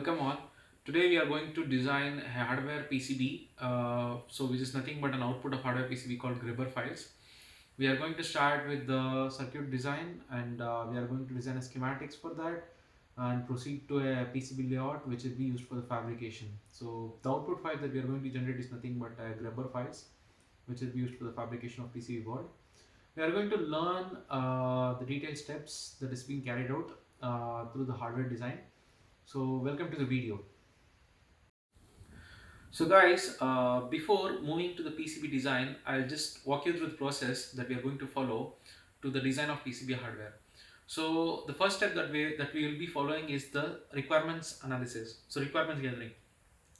Welcome all. Today we are going to design a hardware PCB, which is nothing but an output of hardware PCB called Gerber files. We are going to start with the circuit design and we are going to design a schematics for that and proceed to a PCB layout which will be used for the fabrication. So the output file that we are going to generate is nothing but Gerber files which will be used for the fabrication of PCB board. We are going to learn the detailed steps that is being carried out through the hardware design. So welcome to the video. So guys, before moving to the PCB design, I'll just walk you through the process that we are going to follow to the design of PCB hardware. So the first step that we will be following is the requirements analysis. So requirements gathering.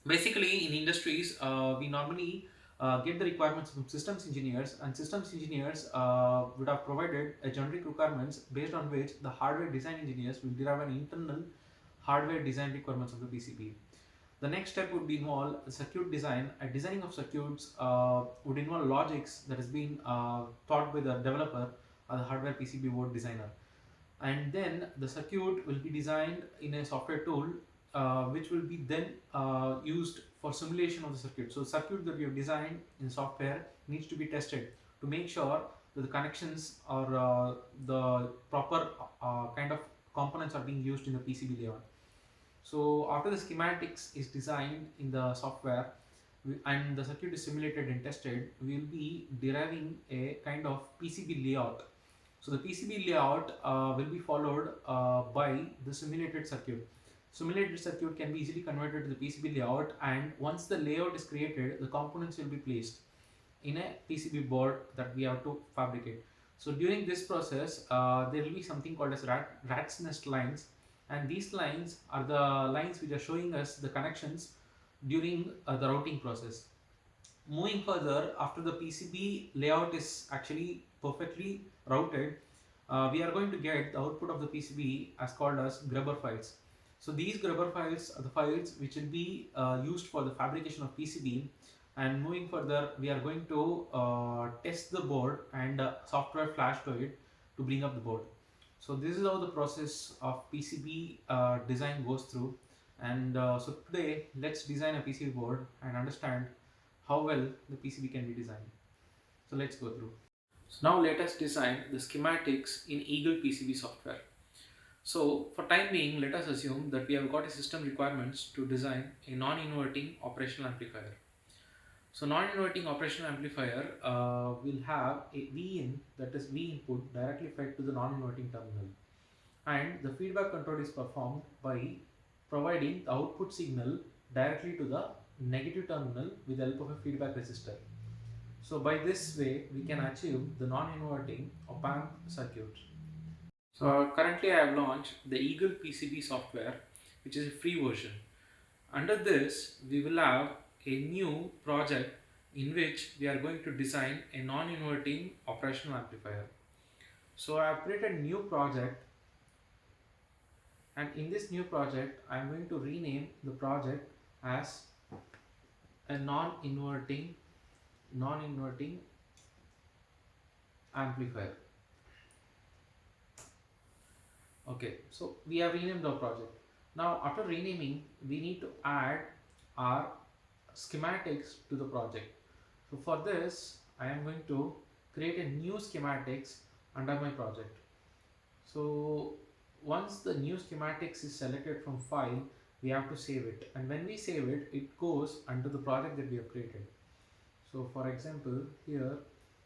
Basically, in industries, we normally get the requirements from systems engineers, and systems engineers would have provided a generic requirements based on which the hardware design engineers will derive an internal hardware design requirements of the PCB. The next step would be involve circuit design. A designing of circuits would involve logics that has been taught by the developer or the hardware PCB board designer. And then the circuit will be designed in a software tool which will be then used for simulation of the circuit. So circuit that we have designed in software needs to be tested to make sure that the connections or the proper kind of components are being used in the PCB layout. So after the schematics is designed in the software and the circuit is simulated and tested, we will be deriving a kind of PCB layout. So the PCB layout will be followed by the simulated circuit. Simulated circuit can be easily converted to the PCB layout, and once the layout is created, the components will be placed in a PCB board that we have to fabricate. So during this process, there will be something called as rat's nest lines, and these lines are the lines which are showing us the connections during the routing process. Moving further, after the PCB layout is actually perfectly routed, we are going to get the output of the PCB as called as Gerber files. So these Gerber files are the files which will be used for the fabrication of PCB. And moving further, we are going to test the board and software flash to it to bring up the board. So this is how the process of PCB design goes through. And so today, let's design a PCB board and understand how well the PCB can be designed. So let's go through. So now let us design the schematics in Eagle PCB software. So for time being, let us assume that we have got a system requirements to design a non-inverting operational amplifier. So non-inverting operational amplifier will have a Vin, that is V input, directly fed to the non-inverting terminal, and the feedback control is performed by providing the output signal directly to the negative terminal with the help of a feedback resistor. So by this way we can achieve the non-inverting op-amp circuit. So currently I have launched the Eagle PCB software, which is a free version. Under this we will have a new project in which we are going to design a non-inverting operational amplifier. So I have created a new project, and in this new project I am going to rename the project as a non-inverting amplifier. Okay, so we have renamed our project. Now after renaming, we need to add our schematics to the project. So for this I am going to create a new schematics under my project. So once the new schematics is selected from file, we have to save it, and when we save it, it goes under the project that we have created. So for example, here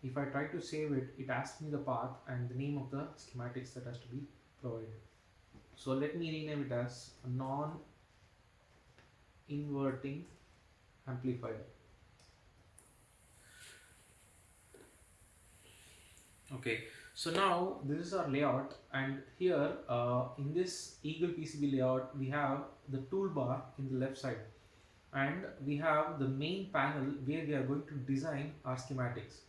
if I try to save it, it asks me the path and the name of the schematics that has to be provided. So let me rename it as a non-inverting amplifier. Okay, so now this is our layout, and here in this Eagle PCB layout we have the toolbar in the left side, and we have the main panel where we are going to design our schematics.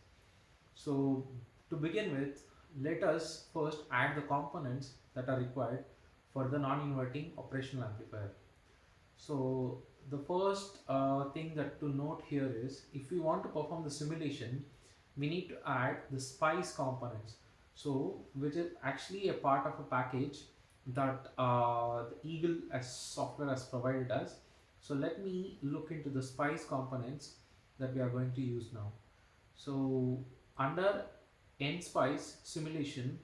So to begin with, let us first add the components that are required for the non-inverting operational amplifier. So the first thing that to note here is, if we want to perform the simulation, we need to add the spice components, so which is actually a part of a package that the Eagle as software has provided us. So let me look into the spice components that we are going to use now. So under NSpice simulation,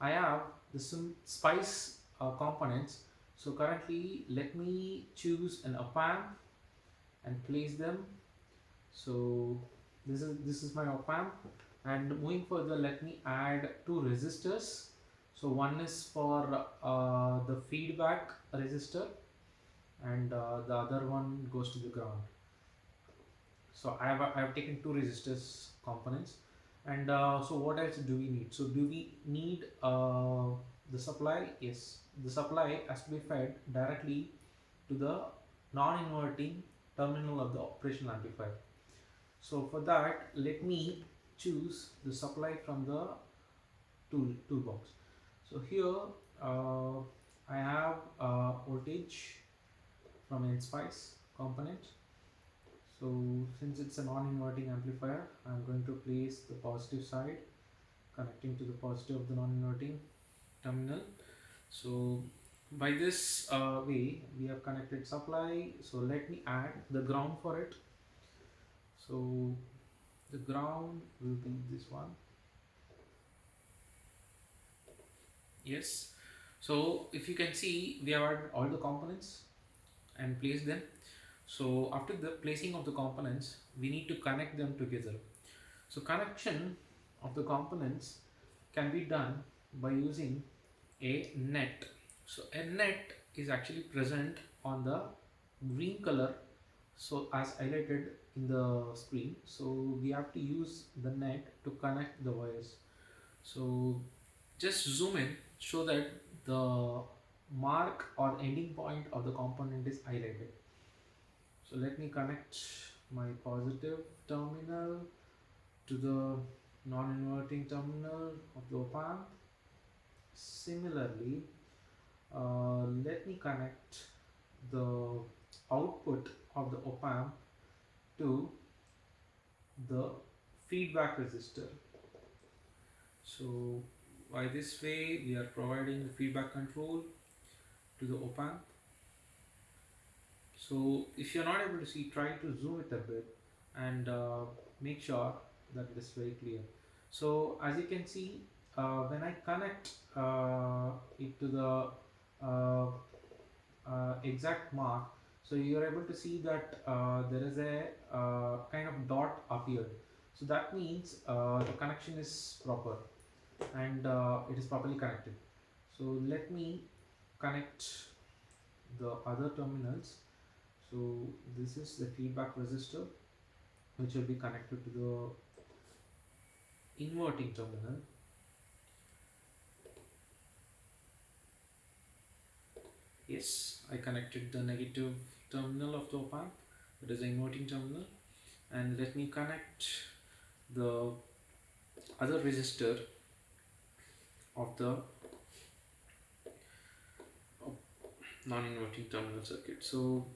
I have the spice components. So currently, let me choose an op-amp and place them. So this is my op-amp, and moving further, let me add two resistors. So one is for the feedback resistor, and the other one goes to the ground. So I have taken two resistors components, and so what else do we need? So do we need the supply? Yes, the supply has to be fed directly to the non-inverting terminal of the operational amplifier. So for that, let me choose the supply from the toolbox. So here I have voltage from NSpice component. So since it's a non-inverting amplifier, I'm going to place the positive side connecting to the positive of the non-inverting terminal. So by this way, we have connected supply. So let me add the ground for it. So the ground will be this one. Yes. So if you can see, we have added all the components and placed them. So after the placing of the components, we need to connect them together. So connection of the components can be done by using a net. So a net is actually present on the green color, so as highlighted in the screen. So we have to use the net to connect the wires. So just zoom in so that the mark or ending point of the component is highlighted. So let me connect my positive terminal to the non-inverting terminal of the op-amp. Similarly, let me connect the output of the op-amp to the feedback resistor. So by this way, we are providing the feedback control to the op-amp. So if you're not able to see, try to zoom it a bit and make sure that it is very clear. So as you can see, when I connect it to the uh, exact mark, so you're able to see that there is a kind of dot appeared. So that means the connection is proper, and it is properly connected. So let me connect the other terminals. So this is the feedback resistor, which will be connected to the inverting terminal. Yes, I connected the negative terminal of the op-amp, that is the inverting terminal, and let me connect the other resistor of the non-inverting terminal circuit. So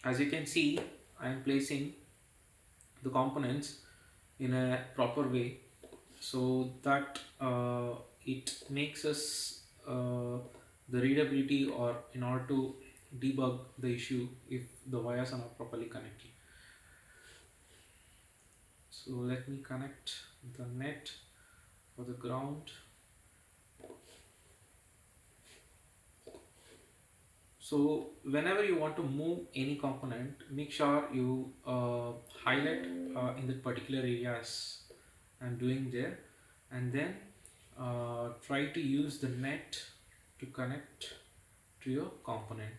as you can see, I am placing the components in a proper way, so that it makes us the readability, or in order to debug the issue if the wires are not properly connected. So let me connect the net for the ground. So whenever you want to move any component, make sure you highlight in that particular area as I'm doing there, and then try to use the net to connect to your component.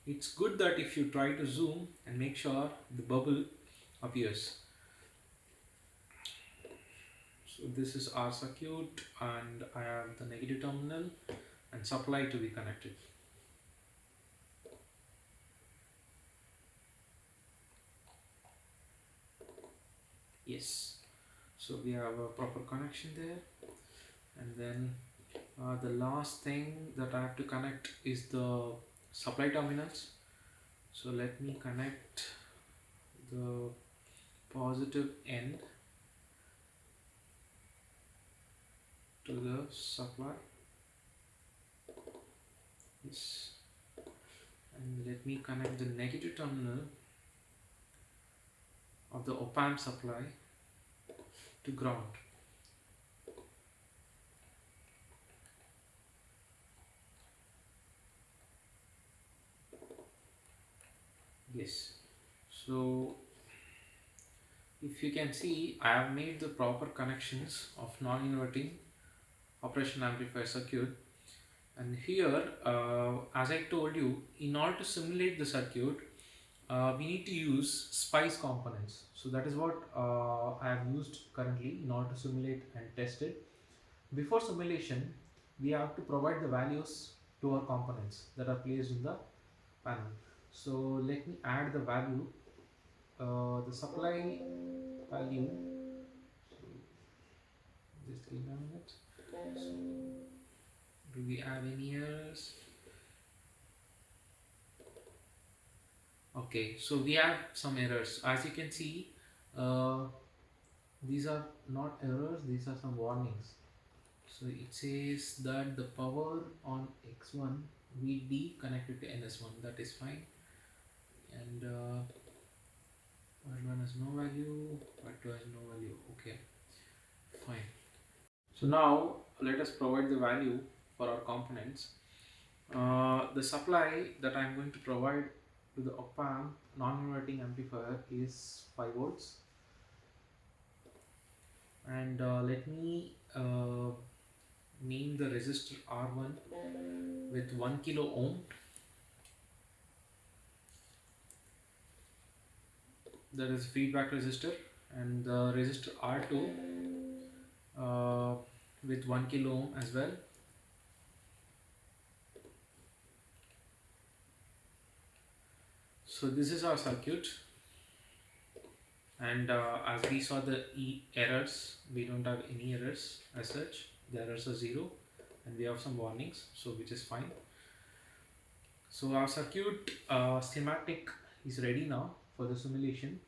It's good that if you try to zoom and make sure the bubble appears. So this is our circuit, and I have the negative terminal and supply to be connected. Yes, so we have a proper connection there, and then the last thing that I have to connect is the supply terminals. So let me connect the positive end to the supply. Yes. And let me connect the negative terminal of the op-amp supply to ground. Yes. So if you can see, I have made the proper connections of non-inverting operational amplifier circuit. And here, as I told you, in order to simulate the circuit, we need to use spice components. So that is what I have used currently in order to simulate and test it. Before simulation, we have to provide the values to our components that are placed in the panel. So let me add the value, the supply value. So just give me a minute. So do we have any errors? Okay, so we have some errors. As you can see, uh, these are not errors, these are some warnings. So it says that the power on X1 VD connected to NS1, that is fine. And one has no value, part 2 has no value. Okay, fine. So now let us provide the value for our components. The supply that I am going to provide to the op-amp non-inverting amplifier is 5 volts. And let me name the resistor R1 with 1 kilo ohm. That is feedback resistor, and the resistor R2 with 1 kilo ohm as well. So this is our circuit, and as we saw the errors, we don't have any errors as such. The errors are 0, and we have some warnings, so which is fine. So our circuit schematic is ready now for the simulation,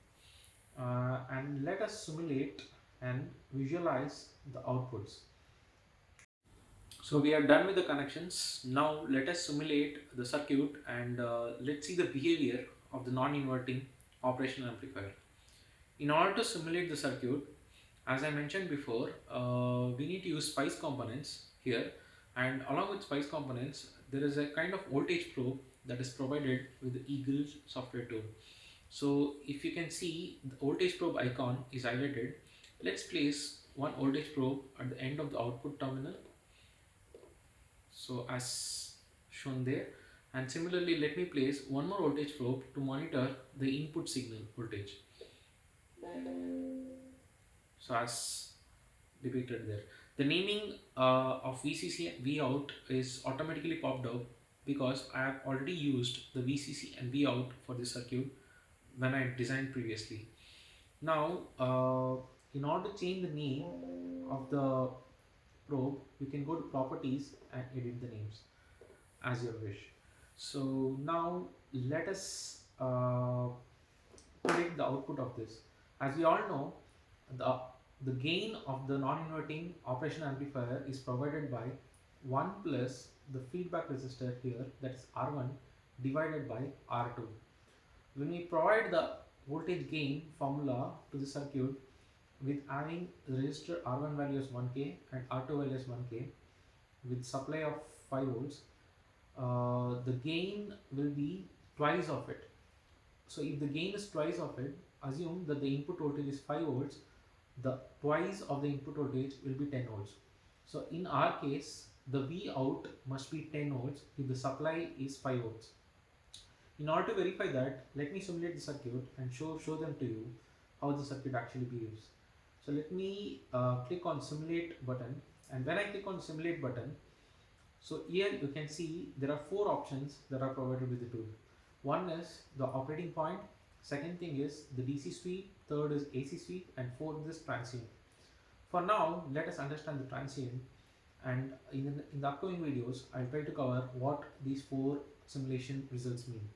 and let us simulate and visualize the outputs. So we are done with the connections. Now let us simulate the circuit and let's see the behavior of the non-inverting operational amplifier. In order to simulate the circuit, as I mentioned before, we need to use spice components here, and along with spice components there is a kind of voltage probe that is provided with the Eagle software tool. So if you can see, the voltage probe icon is highlighted. Let's place one voltage probe at the end of the output terminal, so as shown there, and similarly let me place one more voltage probe to monitor the input signal voltage, so as depicted there. The naming of VCC and Vout is automatically popped out because I have already used the VCC and Vout for this circuit when I designed previously. Now in order to change the name of the probe, you can go to properties and edit the names as your wish. So now let us predict the output of this. As we all know, the gain of the non-inverting operational amplifier is provided by 1 plus the feedback resistor here, that is R1, divided by R2. When we provide the voltage gain formula to the circuit with having the resistor R1 value as 1K and R2 value as 1K with supply of 5 volts, the gain will be twice of it. So if the gain is twice of it, assume that the input voltage is 5 volts, the twice of the input voltage will be 10 volts. So in our case, the V out must be 10 volts if the supply is 5 volts. In order to verify that, let me simulate the circuit and show them to you how the circuit actually behaves. So let me click on simulate button, and when I click on simulate button, so here you can see there are 4 options that are provided with the tool. One is the operating point, second thing is the DC sweep, third is AC sweep, and fourth is transient. For now, let us understand the transient, and in the upcoming videos, I'll try to cover what these 4 simulation results mean.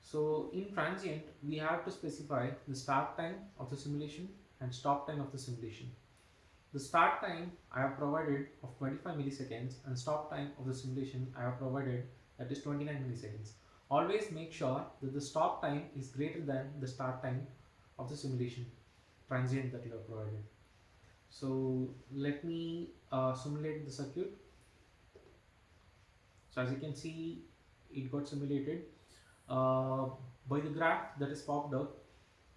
So in transient, we have to specify the start time of the simulation and stop time of the simulation. The start time I have provided of 25 milliseconds and stop time of the simulation I have provided that is 29 milliseconds. Always make sure that the stop time is greater than the start time of the simulation transient that you have provided. So let me simulate the circuit. So as you can see, it got simulated. Uh, by the graph that is popped up,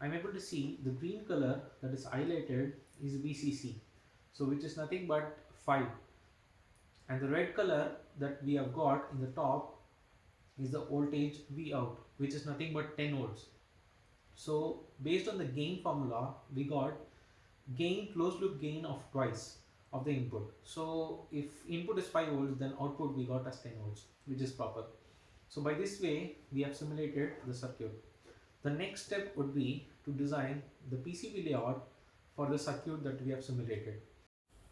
I'm able to see the green color that is highlighted is VCC, so which is nothing but 5, and the red color that we have got in the top is the voltage V out, which is nothing but 10 volts. So based on the gain formula, we got gain, closed loop gain of twice of the input. So if input is 5 volts, then output we got as 10 volts, which is proper. So by this way, we have simulated the circuit. The next step would be to design the PCB layout for the circuit that we have simulated.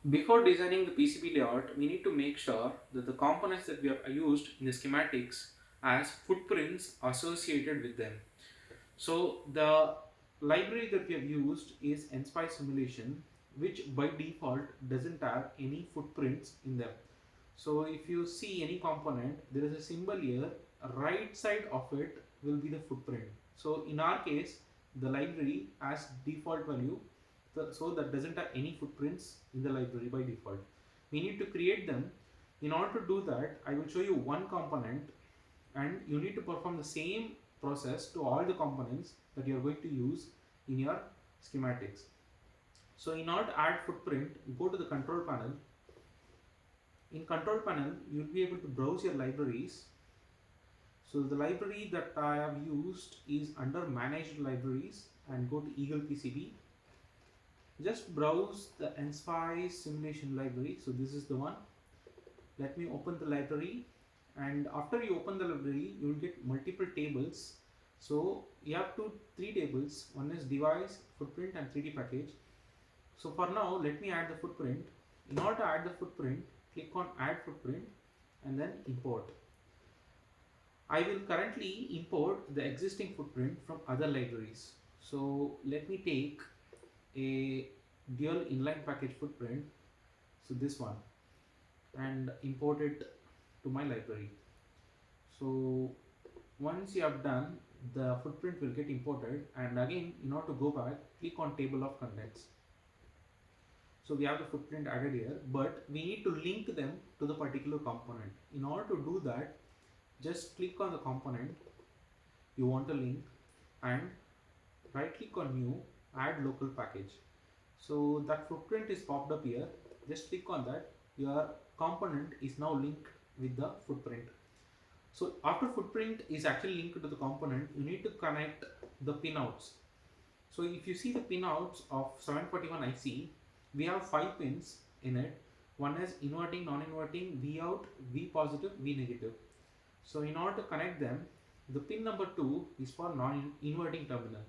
Before designing the PCB layout, we need to make sure that the components that we have used in the schematics has footprints associated with them. So the library that we have used is NSPICE simulation, which by default doesn't have any footprints in them. So if you see any component, there is a symbol here, right side of it will be the footprint. So in our case, the library has default value, so that doesn't have any footprints in the library by default. We need to create them. In order to do that, I will show you one component, and you need to perform the same process to all the components that you are going to use in your schematics. So in order to add footprint, go to the control panel. In control panel, you will be able to browse your libraries. So the library that I have used is under managed libraries, and go to Eagle PCB. Just browse the NSPICE simulation library. So this is the one. Let me open the library, and after you open the library, you will get multiple tables. So you have three tables. One is device, footprint, and 3D package. So for now, let me add the footprint. In order to add the footprint, click on add footprint and then import. I will currently import the existing footprint from other libraries. So let me take a dual inline package footprint, so this one, and import it to my library. So once you have done, the footprint will get imported, and again, in order to go back, click on table of contents. So we have the footprint added here, but we need to link them to the particular component. In order to do that, just click on the component you want to link and right click on new, add local package. So that footprint is popped up here. Just click on that. Your component is now linked with the footprint. So after footprint is actually linked to the component, you need to connect the pinouts. So if you see the pinouts of 741 IC, we have 5 pins in it. One is inverting, non-inverting, V out, V positive, V negative. So in order to connect them, the pin number 2 is for non-inverting terminal.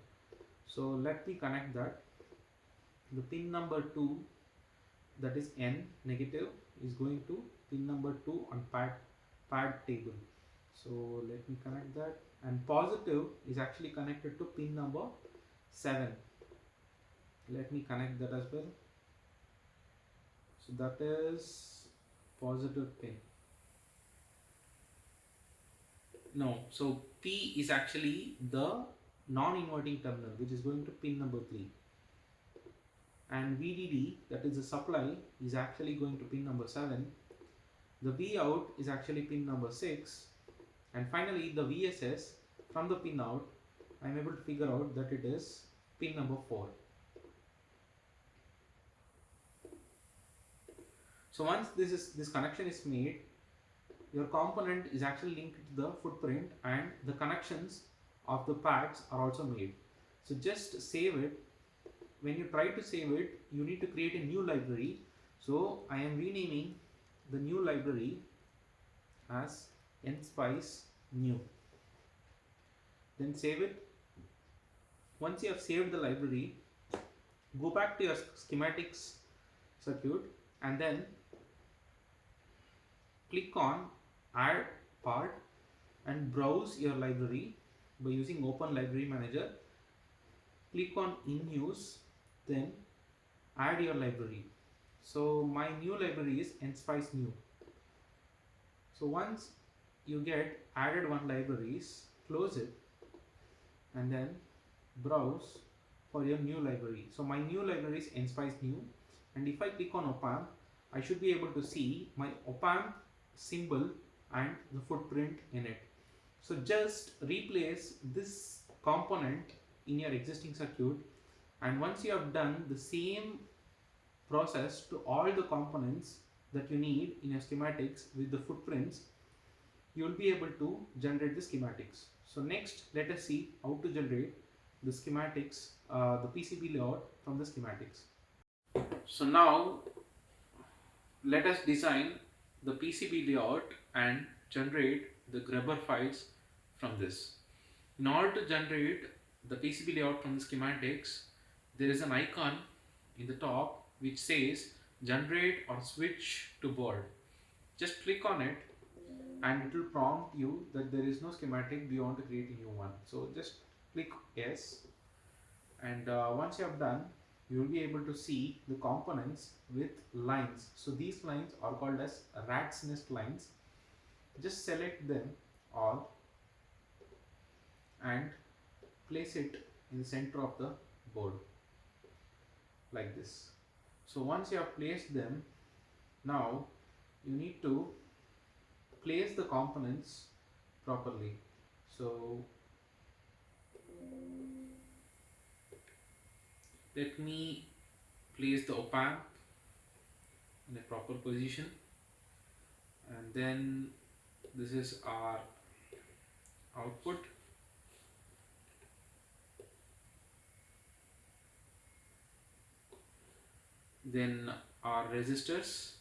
So let me connect that. The pin number 2, that is N negative, is going to pin number 2 on pad table. So let me connect that, and positive is actually connected to pin number 7. Let me connect that as well. So that is positive pin. No, so P is actually the non-inverting terminal, which is going to pin number 3. And VDD, that is the supply, is actually going to pin number 7. The V out is actually pin number 6. And finally, the VSS from the pin out, I am able to figure out that it is pin number 4. So once this connection is made, your component is actually linked to the footprint, and the connections of the pads are also made. So just save it. When you try to save it, you need to create a new library. So I am renaming the new library as NSPICE new. Then save it. Once you have saved the library, go back to your schematics circuit and then click on add part and browse your library by using open library manager. Click on in use, then add your library. So my new library is NSPICE new. So once you get added one libraries, close it, and then browse for your new library. So my new library is nspice new, and if I click on op-amp, I should be able to see my op-amp symbol and the footprint in it. So just replace this component in your existing circuit, and once you have done the same process to all the components that you need in your schematics with the footprints, you will be able to generate the schematics. So next, let us see how to generate the schematics, the PCB layout from the schematics. So now let us design the PCB layout and generate the Gerber files from this. In order to generate the PCB layout from the schematics, there is an icon in the top which says generate or switch to board. Just click on it and it will prompt you that there is no schematic, do you want to create a new one. So just click yes, and once you have done, you will be able to see the components with lines. So these lines are called as rat's nest lines. Just select them all and place it in the center of the board like this. So once you have placed them, now you need to place the components properly. So let me place the op-amp in a proper position, and then this is our output. Then our resistors,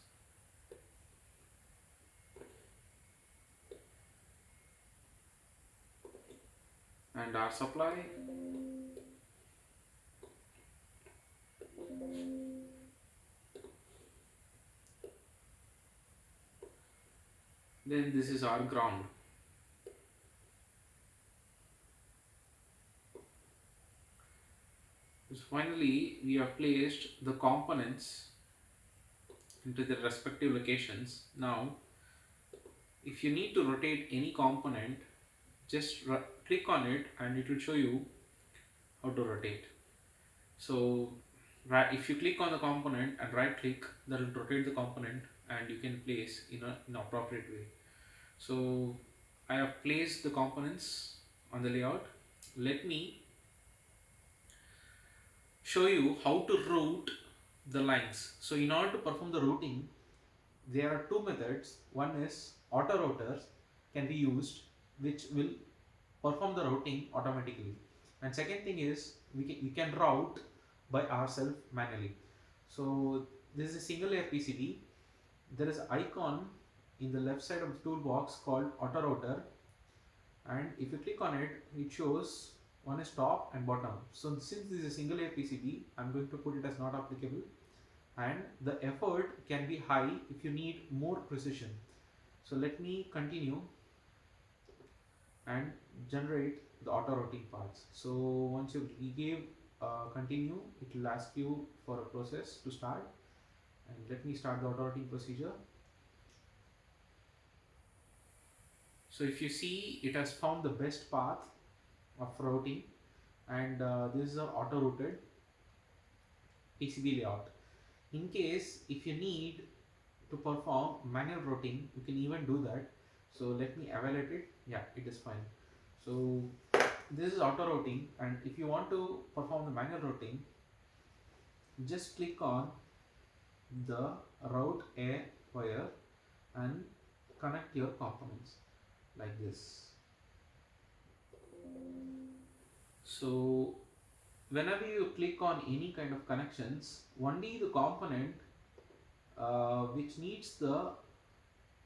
and our supply, then this is our ground. So finally we have placed the components into their respective locations. Now if you need to rotate any component, just click on it and it will show you how to rotate. So if you click on the component and right click, that will rotate the component and you can place in an appropriate way. So I have placed the components on the layout. Let me show you how to route the lines. So in order to perform the routing, there are two methods. One is auto routers can be used, which will perform the routing automatically, and second thing is we can route by ourselves manually. So this is a single layer PCB. There is an icon in the left side of the toolbox called auto router, and if you click on it, it shows one is top and bottom. So since this is a single layer PCB, I'm going to put it as not applicable, and the effort can be high if you need more precision. So let me continue and generate the auto routing paths. So once you give continue, it will ask you for a process to start, and let me start the auto routing procedure. So if you see, it has found the best path of routing, and this is our auto routed PCB layout. In case if you need to perform manual routing, you can even do that. So let me evaluate it. Yeah, it is fine. So this is auto routing, and if you want to perform the manual routing, just click on the route a wire and connect your components like this. So whenever you click on any kind of connections, only the component which needs the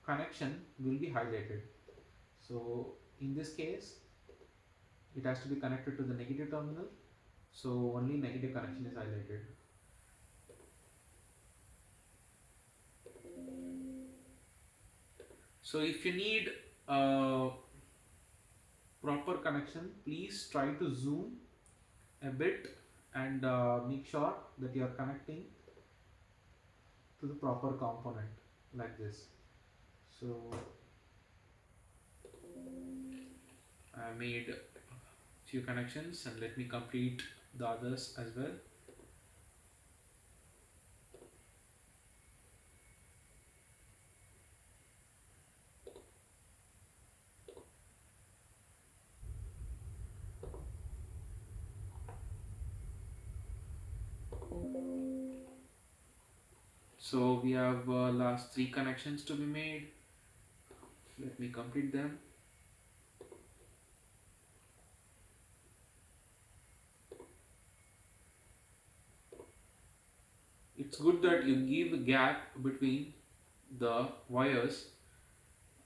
connection will be highlighted. So in this case, it has to be connected to the negative terminal, so only negative connection is highlighted. So if you need proper connection, please try to zoom a bit and make sure that you are connecting to the proper component like this. So I made few connections, and let me complete the others as well. So we have last three connections to be made. Let me complete them. It's good that you give a gap between the wires,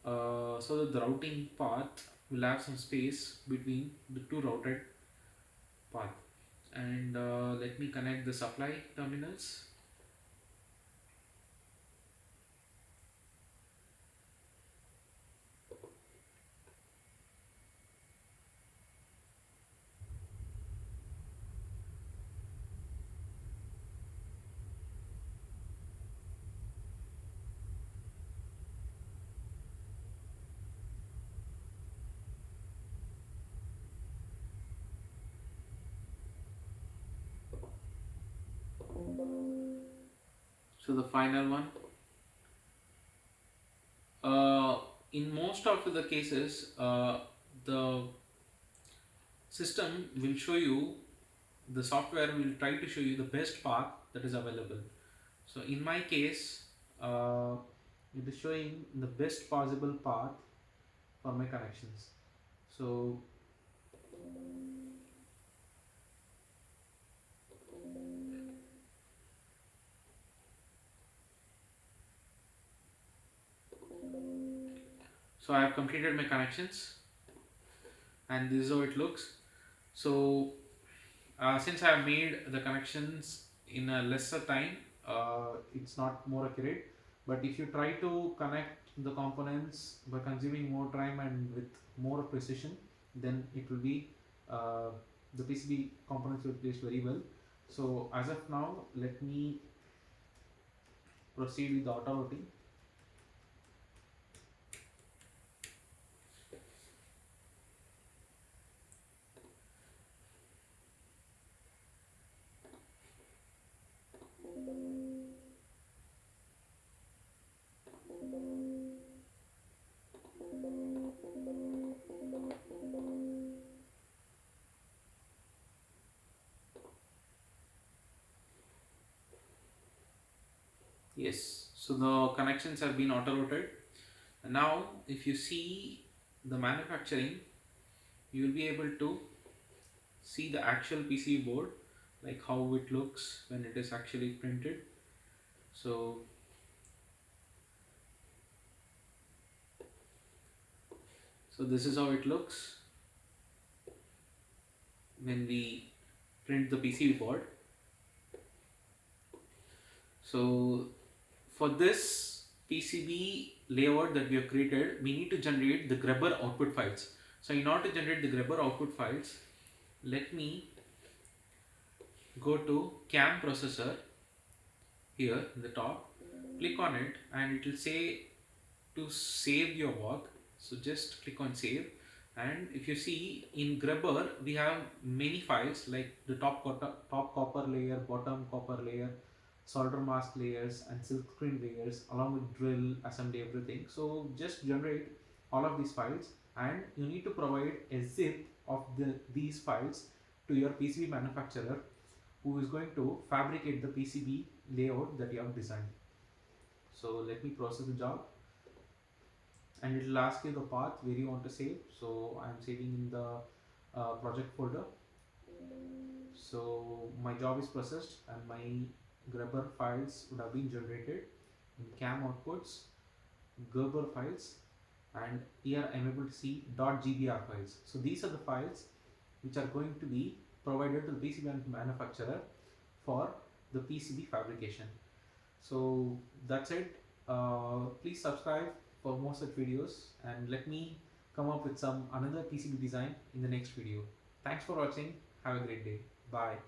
so that the routing path will have some space between the two routed path. And let me connect the supply terminals. So the final one. Uh, in most of the cases, the system will show you, the software will try to show you the best path that is available. So in my case, it is showing the best possible path for my connections. So I have completed my connections, and this is how it looks. So since I have made the connections in a lesser time, it's not more accurate. But if you try to connect the components by consuming more time and with more precision, then it will be, the PCB components will place very well. So as of now, let me proceed with the auto routing. Yes, so the connections have been auto routed. And now, if you see the manufacturing, you will be able to see the actual PCB board, like how it looks when it is actually printed. So this is how it looks when we print the PCB board. So for this PCB layout that we have created, we need to generate the Gerber output files. So in order to generate the Gerber output files, let me go to CAM processor here in the top, click on it, and it will say to save your work. So just click on save, and if you see in Gerber we have many files like the top copper layer, bottom copper layer, solder mask layers, and silk screen layers, along with drill, assembly, everything. So just generate all of these files, and you need to provide a zip of these files to your PCB manufacturer, who is going to fabricate the PCB layout that you have designed. So let me process the job, and it will ask you the path where you want to save. So I am saving in the project folder. So my job is processed, and my Gerber files would have been generated in CAM outputs, Gerber files, and here I am able to see .gbr files. So these are the files which are going to be provided to the PCB manufacturer for the PCB fabrication. So that's it. Please subscribe for more such videos, and let me come up with some another PCB design in the next video. Thanks for watching. Have a great day. Bye.